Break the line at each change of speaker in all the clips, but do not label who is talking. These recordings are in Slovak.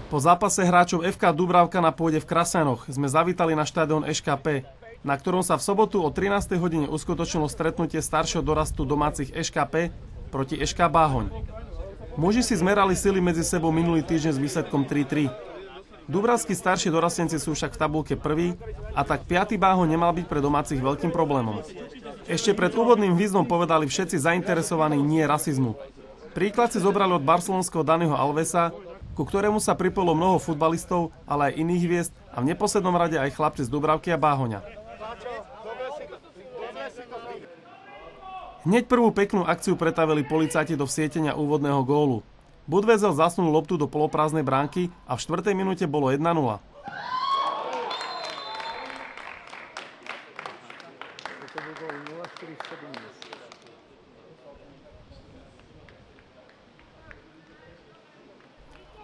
Po zápase hráčov FK Dúbravka na pôde v Krasanoch sme zavítali na štadión ŠKP, na ktorom sa v sobotu o 13. hodine uskutočnilo stretnutie staršieho dorastu domácich ŠKP proti ŠK Báhoň. Muži si zmerali sily medzi sebou minulý týždeň s výsledkom 3-3. Dúbravskí starší dorastenci sú však v tabuľke prví a tak 5. Báhoň nemal byť pre domácich veľkým problémom. Ešte pred úvodným výzvom povedali všetci zainteresovaní nie rasizmu. Príklad si zobrali od barcelonského Daniho Alvesa, ku ktorému sa pripojilo mnoho futbalistov, ale aj iných hviezd a v neposlednom rade aj chlapci z Dúbravky a Báhoňa. Hneď prvú peknú akciu pretavili policajti do vsietenia úvodného gólu. Budwezel zasnul loptu do poloprázdnej bránky a v 4. minúte bolo 1-0.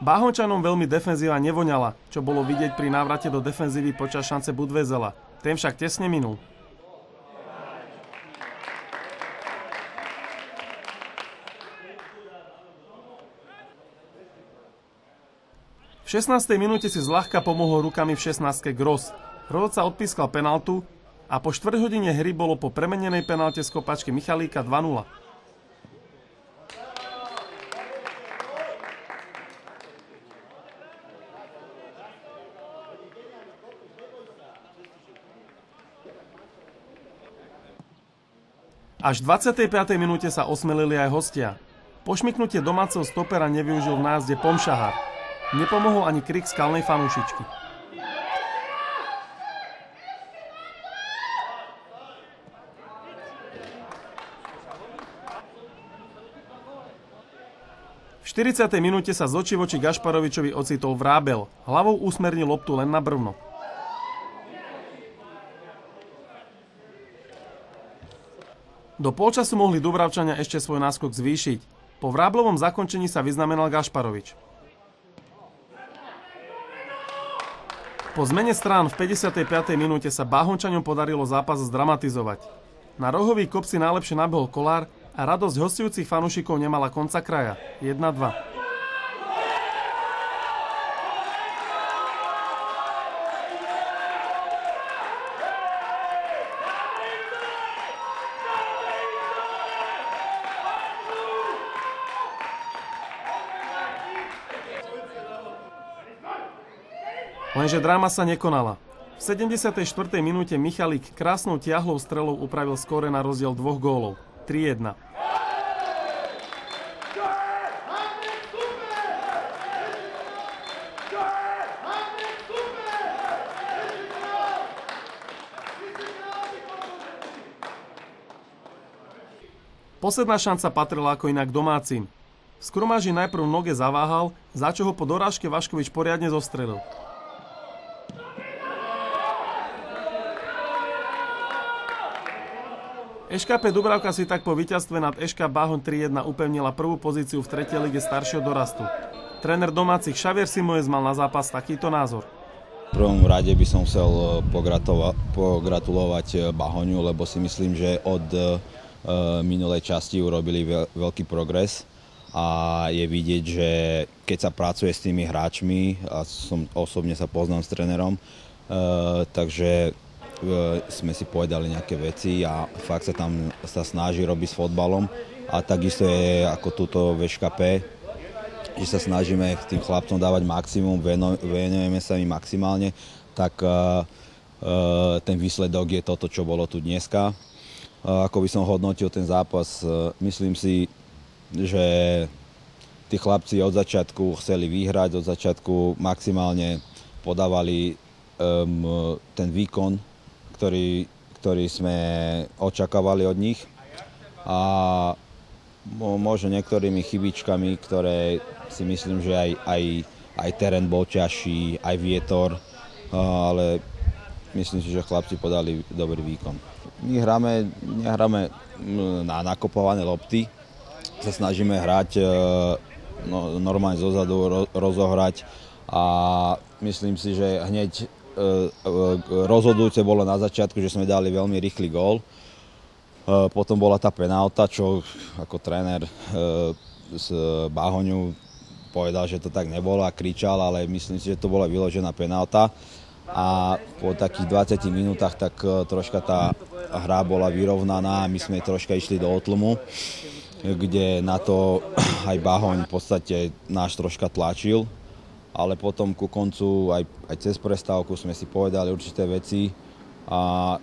Báhoňčanom veľmi defenzíva nevoňala, čo bolo vidieť pri návrate do defenzívy počas šance Budwezela. Ten však tesne minul. V 16. minúte si zľahka pomohol rukami v 16. Gross. Rozhodca odpískal penaltu a po 4 hodine hry bolo po premenenej penalte z kopačky Michalíka 2-0. Až v 25. minúte sa osmelili aj hostia. Pošmyknutie domáceho stopera nevyužil v nájazde Pomšahar. Nepomohol ani krik skalnej fanúšičky. V 40. minúte sa z očí voči Gašparovičovi ocitol Vrábel. Hlavou usmernil loptu len na brvno. Do polčasu mohli Dúbravčania ešte svoj náskok zvýšiť. Po Vráblovom zakončení sa vyznamenal Gašparovič. Po zmene strán v 55. minúte sa Báhoňčaňom podarilo zápas zdramatizovať. Na rohový kop si najlepšie nabehol Kolár a radosť hostujúcich fanúšikov nemala konca kraja. 1-2. Lenže dráma sa nekonala. V 74. minúte Michalík krásnou tiahlou strelou upravil skóre na rozdiel 2 gólov. 3-1. Posledná šanca patrila ako inak domácim. Skrumáži najprv noge zaváhal, za čo ho po dorážke Vaškovič poriadne zostrelil. ŠKP Dúbravka si tak po víťazstve nad ŠK Báhoň 3-1 upevnila prvú pozíciu v 3. lige staršieho dorastu. Tréner domácich Xavier Simoes mal na zápas takýto názor.
V prvom rade by som chcel pogratulovať Báhoňu, lebo si myslím, že od minulej časti urobili veľký progres a je vidieť, že keď sa pracuje s tými hráčmi, a osobne sa poznám s trénerom, takže sme si povedali nejaké veci a fakt sa tam snaží robiť s fotbalom a takisto je ako túto v ŠKP, že sa snažíme tým chlapcom dávať maximum, venujeme sa im maximálne, tak ten výsledok je toto, čo bolo tu dneska. Ako by som hodnotil ten zápas, myslím si, že tí chlapci od začiatku chceli vyhrať, od začiatku maximálne podávali ten výkon, ktorý sme očakávali od nich a možno niektorými chybičkami, ktoré si myslím, že aj terén bol ťažší, aj vietor, ale myslím si, že chlapci podali dobrý výkon. My nehráme na nakopované lopty, sa snažíme hrať normálne zozadu, rozohrať a myslím si, že hneď rozhodujúce bolo na začiatku, že sme dali veľmi rýchly gól. Potom bola tá penálta, čo ako tréner z Báhoňu povedal, že to tak nebolo a kričal, ale myslím si, že to bola vyložená penálta. A po takých 20 minútach tak troška tá hra bola vyrovnaná a my sme troška išli do otlmu, kde na to aj Bahoň v podstate náš troška tlačil, ale potom ku koncu aj cez prestávku sme si povedali určité veci a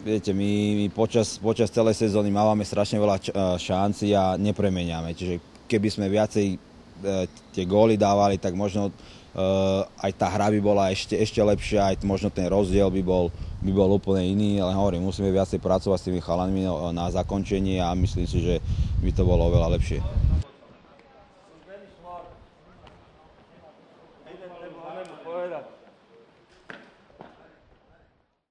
viete, my počas celej sezóny máme strašne veľa šancí a nepremeniame, čiže keby sme viacej tie góly dávali, tak možno aj tá hra by bola ešte lepšia, aj možno ten rozdiel by bol úplne iný, ale hovorím, musíme viacej pracovať s tými chalanmi na zakončenie a myslím si, že by to bolo oveľa lepšie.